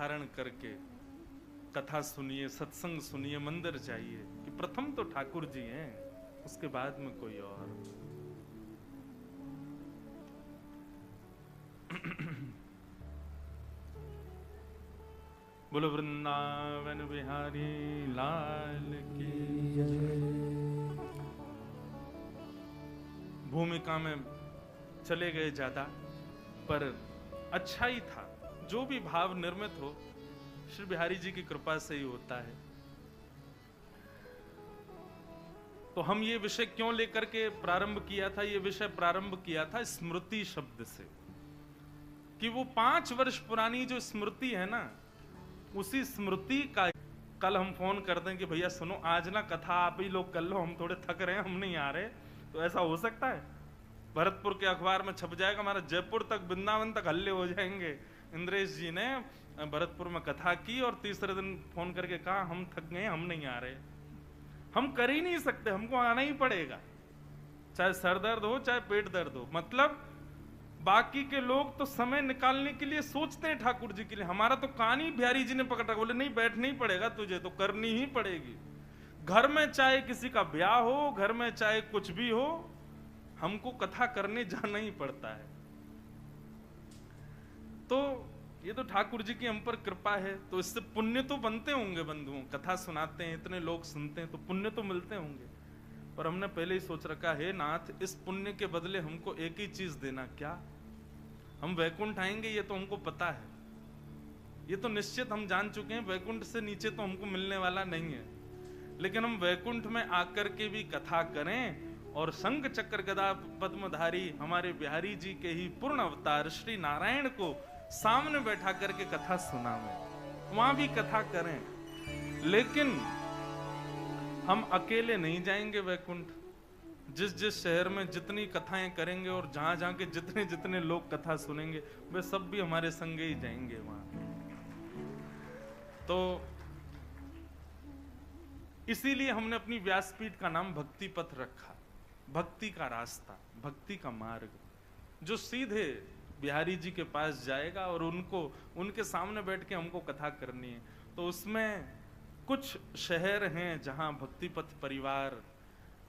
धारण करके कथा सुनिए, सत्संग सुनिए, मंदिर जाइए कि प्रथम तो ठाकुर जी हैं, उसके बाद में कोई और। बोलो वृंदावन बिहारी लाल की जय। भूमिका में चले गए ज्यादा, पर अच्छा ही था। जो भी भाव निर्मित हो श्री बिहारी जी की कृपा से ही होता है। तो हम ये विषय क्यों लेकर के प्रारंभ किया था? ये विषय प्रारंभ किया था स्मृति शब्द से, कि वो 5 वर्ष पुरानी जो स्मृति है ना, उसी स्मृति का कल हम फोन कर दें कि भैया सुनो आज ना कथा आप ही लोग कर लो, हम थोड़े थक रहे हैं, हम नहीं आ रहे, तो ऐसा हो सकता है? भरतपुर के अखबार में छप जाएगा, हमारा जयपुर तक वृंदावन तक हल्ले हो जाएंगे। इंद्रेश जी ने भरतपुर में कथा की और तीसरे दिन फोन करके कहा हम थक गए, हम नहीं आ रहे। हम कर ही नहीं सकते, हमको आना ही पड़ेगा, चाहे सर दर्द हो चाहे पेट दर्द हो। मतलब बाकी के लोग तो समय निकालने के लिए सोचते हैं ठाकुर जी के लिए, हमारा तो कान ही बिहारी जी ने पकड़ा, बोले नहीं बैठना ही पड़ेगा तुझे, तो करनी ही पड़ेगी। घर में चाहे किसी का ब्याह हो, घर में चाहे कुछ भी हो, हमको कथा करने जाना ही पड़ता है। तो ये तो ठाकुर जी की हम पर कृपा है, तो इससे पुण्य तो बनते होंगे बंधुओं। कथा सुनाते हैं, इतने लोग सुनते हैं, तो पुण्य तो मिलते होंगे। पर हमने पहले ही सोच रखा है नाथ, इस पुण्य के बदले हमको एक ही चीज देना। क्या? हम वैकुंठ आएंगे, ये तो हमको पता है, ये तो निश्चित हम जान चुके हैं, वैकुंठ से नीचे तो हमको मिलने वाला नहीं है। लेकिन हम वैकुंठ में आकर के भी कथा करें और शंख चक्र गदा पद्मधारी हमारे बिहारी जी के ही पूर्ण अवतार श्री नारायण को सामने बैठा करके कथा सुनावें, वहां भी कथा करें। लेकिन हम अकेले नहीं जाएंगे वैकुंठ। जिस जिस शहर में जितनी कथाएं करेंगे और जहां जहां के जितने जितने लोग कथा सुनेंगे, वे सब भी हमारे संगे ही जाएंगे वहां। तो इसीलिए हमने अपनी व्यासपीठ का नाम भक्ति पथ रखा। भक्ति का रास्ता, भक्ति का मार्ग, जो सीधे बिहारी जी के पास जाएगा और उनके सामने बैठ के हमको कथा करनी है। तो उसमें कुछ शहर हैं जहां भक्ति पथ परिवार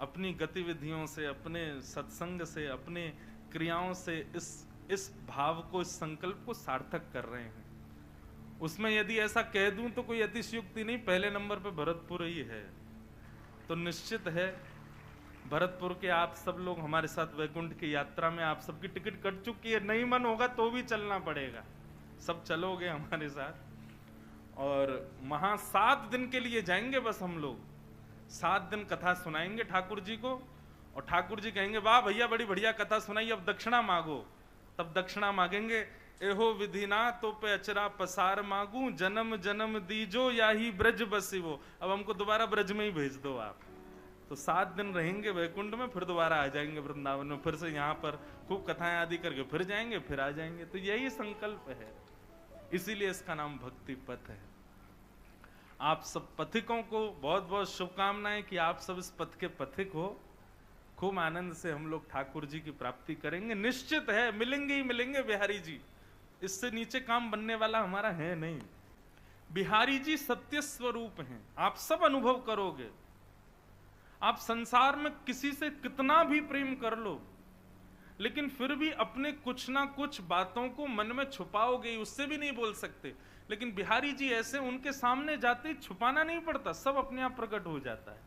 अपनी गतिविधियों से, अपने सत्संग से, अपने क्रियाओं से इस भाव को, इस संकल्प को सार्थक कर रहे हैं। उसमें यदि ऐसा कह दूं तो कोई अतिशयोक्ति नहीं, पहले नंबर पे भरतपुर ही है। तो निश्चित है भरतपुर के आप सब लोग हमारे साथ वैकुंठ की यात्रा में, आप सबकी टिकट कट चुकी है, नहीं मन होगा तो भी चलना पड़ेगा, सब चलोगे हमारे साथ। और वहां 7 दिन के लिए जाएंगे बस हम लोग। 7 दिन कथा सुनाएंगे ठाकुर जी को, और ठाकुर जी कहेंगे वाह भैया बड़ी बढ़िया कथा सुनाई, अब दक्षिणा मांगो। तब दक्षिणा मांगेंगे, एहो विधिना तो पे अचरा पसार मांगू, जन्म जन्म दीजो या ही ब्रज बसिवो। अब हमको दोबारा ब्रज में ही भेज दो आप। तो 7 दिन रहेंगे वैकुंठ में, फिर दोबारा आ जाएंगे वृंदावन में, फिर से यहाँ पर खूब कथाएं आदि करके फिर जाएंगे, फिर आ जाएंगे। तो यही संकल्प है, इसीलिए इसका नाम भक्ति पथ है। आप सब पथिकों को बहुत बहुत शुभकामनाएं कि आप सब इस पथ के पथिक हो। खूब आनंद से हम लोग ठाकुर जी की प्राप्ति करेंगे, निश्चित है मिलेंगे ही मिलेंगे बिहारी जी। इससे नीचे काम बनने वाला हमारा है नहीं। बिहारी जी सत्य स्वरूप हैं, आप सब अनुभव करोगे। आप संसार में किसी से कितना भी प्रेम कर लो, लेकिन फिर भी अपने कुछ ना कुछ बातों को मन में छुपाओगे, उससे भी नहीं बोल सकते। लेकिन बिहारी जी ऐसे, उनके सामने जाते छुपाना नहीं पड़ता, सब अपने आप प्रकट हो जाता है।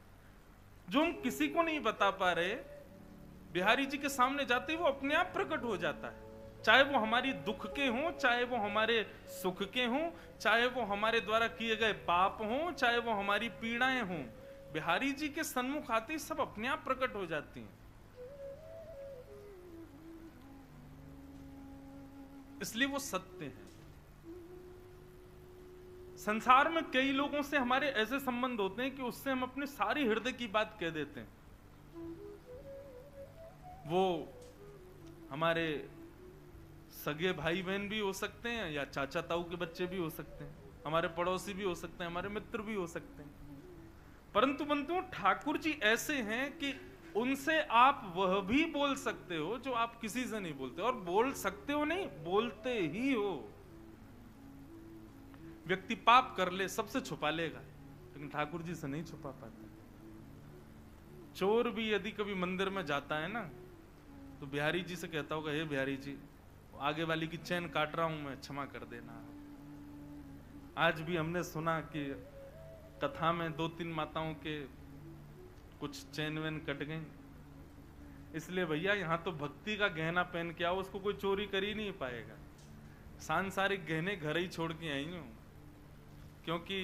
जो हम किसी को नहीं बता पा रहे, बिहारी जी के सामने जाते वो अपने आप प्रकट हो जाता है। चाहे वो हमारी दुख के हों, चाहे वो हमारे सुख के हों, चाहे वो हमारे द्वारा किए गए पाप हों, चाहे वो हमारी पीड़ाएं हों, बिहारी जी के सन्मुख आते ही सब अपने आप प्रकट हो जाती हैं। इसलिए वो सत्य है। संसार में कई लोगों से हमारे ऐसे संबंध होते हैं कि उससे हम अपनी सारी हृदय की बात कह देते हैं। वो हमारे सगे भाई बहन भी हो सकते हैं, या चाचा ताऊ के बच्चे भी हो सकते हैं, हमारे पड़ोसी भी हो सकते हैं, हमारे मित्र भी हो सकते हैं। परंतु बंधुओं, ठाकुर जी ऐसे हैं कि उनसे आप वह भी बोल सकते हो जो आप किसी से नहीं बोलते। और बोल सकते हो नहीं, बोलते ही हो। व्यक्ति पाप कर ले सबसे छुपा लेगा, लेकिन ठाकुर जी से नहीं छुपा पाता। चोर भी यदि कभी मंदिर में जाता है ना, तो बिहारी जी से कहता होगा, हे बिहारी जी, आगे वाली की चैन काट रहा हूं मैं, क्षमा कर देना। आज भी हमने सुना कि कथा में 2-3 माताओं के कुछ चैन वैन कट गई। इसलिए भैया यहां तो भक्ति का गहना पहन के आओ, उसको कोई चोरी कर ही नहीं पाएगा। सांसारिक गहने घर ही छोड़ के आई हूं, क्योंकि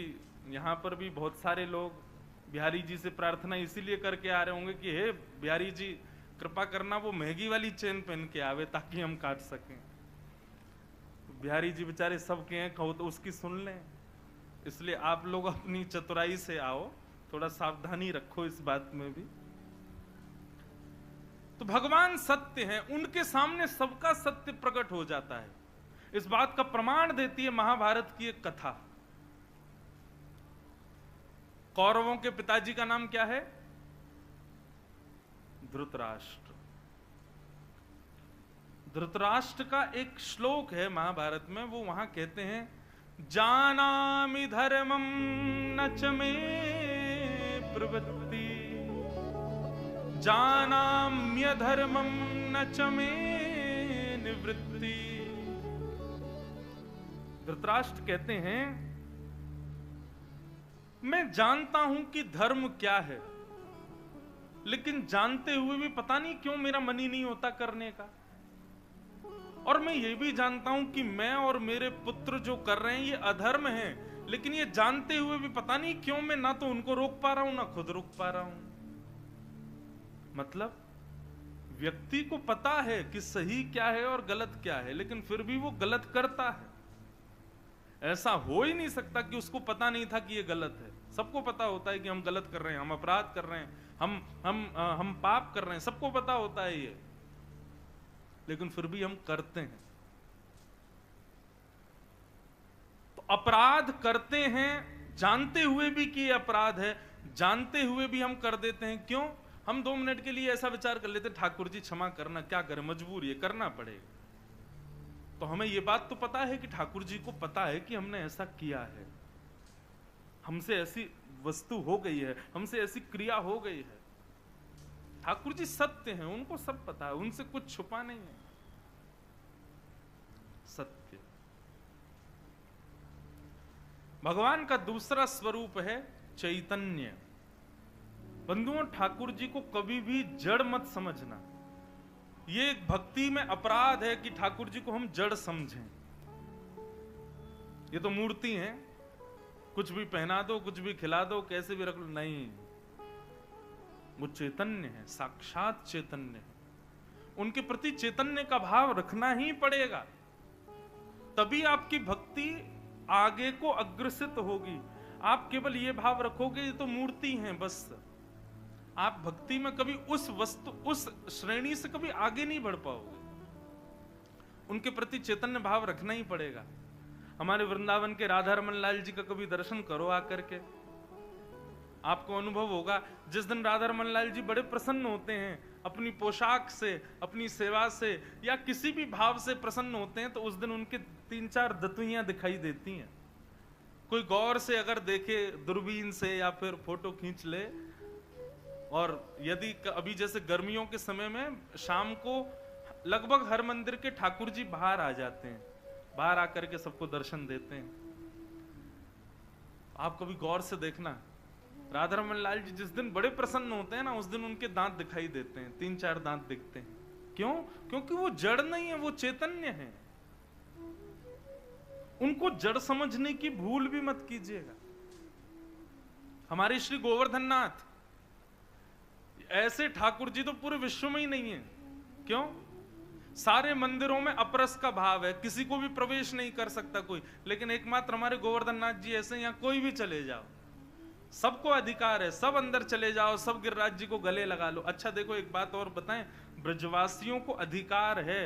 यहां पर भी बहुत सारे लोग बिहारी जी से प्रार्थना इसीलिए करके आ रहे होंगे कि हे बिहारी जी कृपा करना वो महंगी वाली चेन पहन के आवे ताकि हम काट सकें। बिहारी जी बेचारे सबके हैं, कहो तो उसकी सुन लें। इसलिए आप लोग अपनी चतुराई से आओ, थोड़ा सावधानी रखो इस बात में भी। तो भगवान सत्य हैं, उनके सामने सबका सत्य प्रकट हो जाता है। इस बात का प्रमाण देती है महाभारत की एक कथा। कौरवों के पिताजी का नाम क्या है? धृतराष्ट्र। धृतराष्ट्र का एक श्लोक है महाभारत में, वो वहां कहते हैं, जानामि धर्मं न च मे प्रवृत्ति, जानाम्य धर्मं न च मे निवृत्ति। धृतराष्ट्र कहते हैं, मैं जानता हूं कि धर्म क्या है, लेकिन जानते हुए भी पता नहीं क्यों मेरा मन ही नहीं होता करने का। और मैं ये भी जानता हूं कि मैं और मेरे पुत्र जो कर रहे हैं ये अधर्म है, लेकिन ये जानते हुए भी पता नहीं क्यों मैं ना तो उनको रोक पा रहा हूं ना खुद रोक पा रहा हूं। मतलब व्यक्ति को पता है कि सही क्या है और गलत क्या है, लेकिन फिर भी वो गलत करता है। ऐसा हो ही नहीं सकता कि उसको पता नहीं था कि ये गलत है। सबको पता होता है कि हम गलत कर रहे हैं, हम अपराध कर रहे हैं, हम पाप कर रहे हैं, सबको पता होता है ये, लेकिन फिर भी हम करते हैं। तो अपराध करते हैं जानते हुए भी कि ये अपराध है, जानते हुए भी हम कर देते हैं। क्यों? हम 2 मिनट के लिए ऐसा विचार कर लेते हैं, ठाकुर जी क्षमा करना, क्या करें, मजबूर ये करना पड़ेगा। तो हमें ये बात तो पता है कि ठाकुर जी को पता है कि हमने ऐसा किया है, हमसे ऐसी वस्तु हो गई है, हमसे ऐसी क्रिया हो गई है। ठाकुर जी सत्य हैं, उनको सब पता है, उनसे कुछ छुपा नहीं है। सत्य। भगवान का दूसरा स्वरूप है चैतन्य। बंधुओं, ठाकुर जी को कभी भी जड़ मत समझना। ये भक्ति में अपराध है कि ठाकुर जी को हम जड़ समझें। ये तो मूर्ति है, कुछ भी पहना दो, कुछ भी खिला दो, कैसे भी रख लो, नहीं, वो चैतन्य है, साक्षात चैतन्य है। उनके प्रति चैतन्य का भाव रखना ही पड़ेगा, तभी आपकी भक्ति आगे को अग्रसित होगी। आप केवल ये भाव रखोगे ये तो मूर्ति है बस, आप भक्ति में कभी उस वस्तु, उस श्रेणी से कभी आगे नहीं बढ़ पाओगे। उनके प्रति चैतन्य भाव रखना ही पड़ेगा। हमारे वृंदावन के राधा रमन लाल जी का कभी दर्शन करो आकर के, आपको अनुभव होगा। जिस दिन राधा रमन लाल जी बड़े प्रसन्न होते हैं, अपनी पोशाक से, अपनी सेवा से या किसी भी भाव से प्रसन्न होते हैं, तो उस दिन उनके 3-4 दतुइयां दिखाई देती हैं। कोई गौर से अगर देखे दूरबीन से या फिर फोटो खींच ले, और यदि अभी जैसे गर्मियों के समय में शाम को लगभग हर मंदिर के ठाकुर जी बाहर आ जाते हैं, बाहर आकर के सबको दर्शन देते हैं। आप कभी गौर से देखना, राधा रमन लाल जी जिस दिन बड़े प्रसन्न होते हैं ना, उस दिन उनके दांत दिखाई देते हैं, 3-4 दांत दिखते हैं। क्यों? क्योंकि वो जड़ नहीं है, वो चैतन्य है। उनको जड़ समझने की भूल भी मत कीजिएगा। हमारे श्री गोवर्धन नाथ, ऐसे ठाकुर जी तो पूरे विश्व में ही नहीं है। क्यों? सारे मंदिरों में अपरस का भाव है, किसी को भी प्रवेश नहीं कर सकता कोई, लेकिन एकमात्र हमारे गोवर्धन नाथ जी ऐसे, यहाँ कोई भी चले जाओ, सबको अधिकार है, सब अंदर चले जाओ, सब गिरिराज जी को गले लगा लो। अच्छा देखो, एक बात और बताएं, ब्रजवासियों को अधिकार है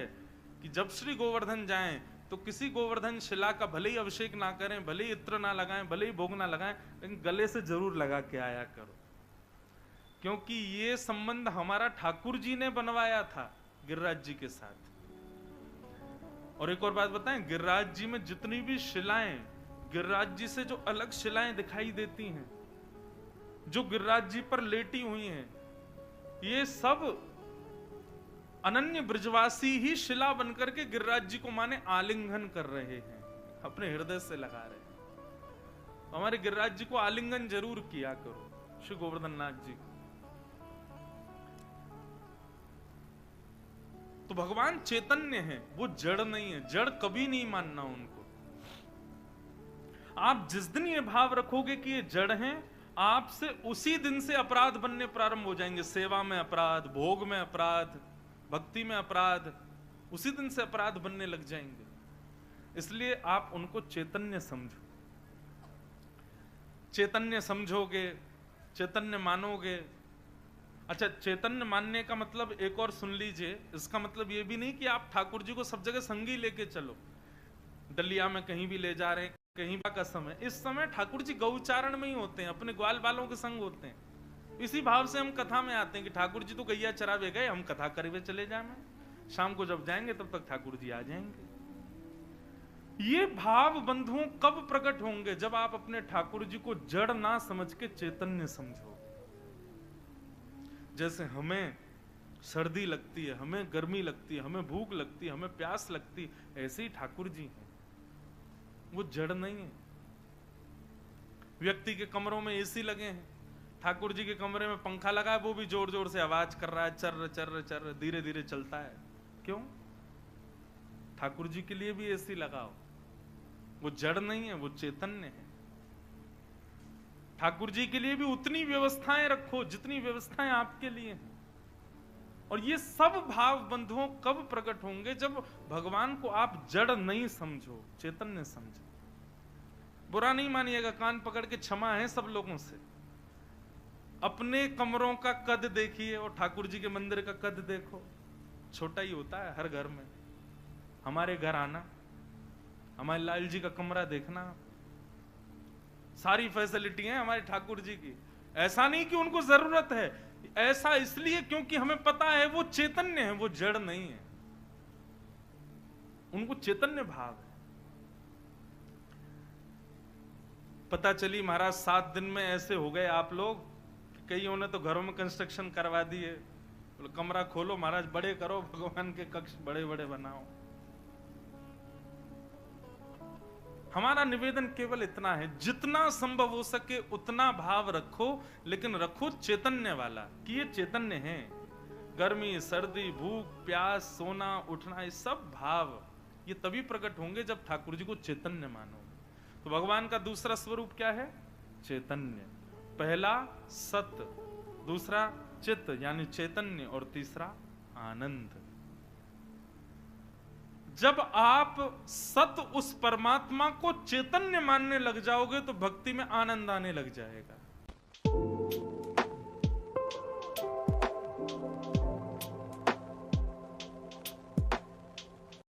कि जब श्री गोवर्धन जाएं तो किसी गोवर्धन शिला का भले ही अभिषेक ना करें, भले ही इत्र ना लगाएं, भले ही भोग ना लगाएं, लेकिन गले से जरूर लगा के आया करो, क्योंकि ये संबंध हमारा ठाकुर जी ने बनवाया था गिरिराज जी के साथ। और एक और बात बताएं, गिरिराज जी में जितनी भी शिलाएं गिरिराज जी से जो अलग शिलाएं दिखाई देती हैं, जो गिरिराज जी पर लेटी हुई हैं, ये सब अनन्य ब्रजवासी ही शिला बनकर के गिरिराज जी को माने आलिंगन कर रहे हैं, अपने हृदय से लगा रहे हैं। तो हमारे गिरिराज जी को आलिंगन जरूर किया करो, श्री गोवर्धन नाथ जी। तो भगवान चैतन्य है, वो जड़ नहीं है, जड़ कभी नहीं मानना उनको। आप जिस दिन ये भाव रखोगे कि ये जड़ हैं, आपसे उसी दिन से अपराध बनने प्रारंभ हो जाएंगे। सेवा में अपराध, भोग में अपराध, भक्ति में अपराध, उसी दिन से अपराध बनने लग जाएंगे। इसलिए आप उनको चैतन्य समझो। चैतन्य समझोगे, चैतन्य मानोगे। अच्छा, चैतन्य मानने का मतलब एक और सुन लीजिए, इसका मतलब ये भी नहीं कि आप ठाकुर जी को सब जगह संगी लेके चलो, डलिया में कहीं भी ले जा रहे हैं, कहीं का समय। इस समय ठाकुर जी गौचारण में ही होते हैं, अपने ग्वाल बालों के संग होते हैं। इसी भाव से हम कथा में आते हैं कि ठाकुर जी तो गैया चरावे गए, हम कथा करे चले जाए, शाम को जब जाएंगे तब तक ठाकुर जी आ जाएंगे। ये भाव बंधुओं कब प्रकट होंगे? जब आप अपने ठाकुर जी को जड़ ना समझ के चैतन्य समझो। जैसे हमें सर्दी लगती है, हमें गर्मी लगती है, हमें भूख लगती है, हमें प्यास लगती है, ऐसे ही ठाकुर जी हैं, वो जड़ नहीं है। व्यक्ति के कमरों में एसी लगे हैं, ठाकुर जी के कमरे में पंखा लगा है, वो भी जोर जोर से आवाज कर रहा है, चर्र चर्र चर्र, धीरे धीरे चलता है। क्यों? ठाकुर जी के लिए भी एसी लगाओ, वो जड़ नहीं है, वो चैतन्य है। ठाकुर जी के लिए भी उतनी व्यवस्थाएं रखो जितनी व्यवस्थाएं आपके लिए हैं। और ये सब भाव बंधुओं कब प्रकट होंगे? जब भगवान को आप जड़ नहीं समझो, चैतन्य समझो। बुरा नहीं मानिएगा, कान पकड़ के क्षमा है सब लोगों से। अपने कमरों का कद देखिए और ठाकुर जी के मंदिर का कद देखो, छोटा ही होता है हर घर में। हमारे घर आना, हमारे लाल जी का कमरा देखना, सारी फैसिलिटी है हमारे ठाकुर जी की। ऐसा नहीं कि उनको जरूरत है, ऐसा इसलिए क्योंकि हमें पता है वो चैतन्य है, वो जड़ नहीं है, उनको चैतन्य भाव है। पता चली महाराज 7 दिन में ऐसे हो गए आप लोग, कईयों ने तो घरों में कंस्ट्रक्शन करवा दिए। कमरा खोलो महाराज, बड़े करो, भगवान के कक्ष बड़े बड़े बनाओ। हमारा निवेदन केवल इतना है, जितना संभव हो सके उतना भाव रखो, लेकिन रखो चैतन्य वाला, कि ये चैतन्य है। गर्मी, सर्दी, भूख, प्यास, सोना, उठना, ये सब भाव ये तभी प्रकट होंगे जब ठाकुर जी को चैतन्य मानोगे। तो भगवान का दूसरा स्वरूप क्या है? चैतन्य। पहला सत्य, दूसरा चित्त यानी चैतन्य, और तीसरा आनंद। जब आप सत उस परमात्मा को चैतन्य मानने लग जाओगे तो भक्ति में आनंद आने लग जाएगा।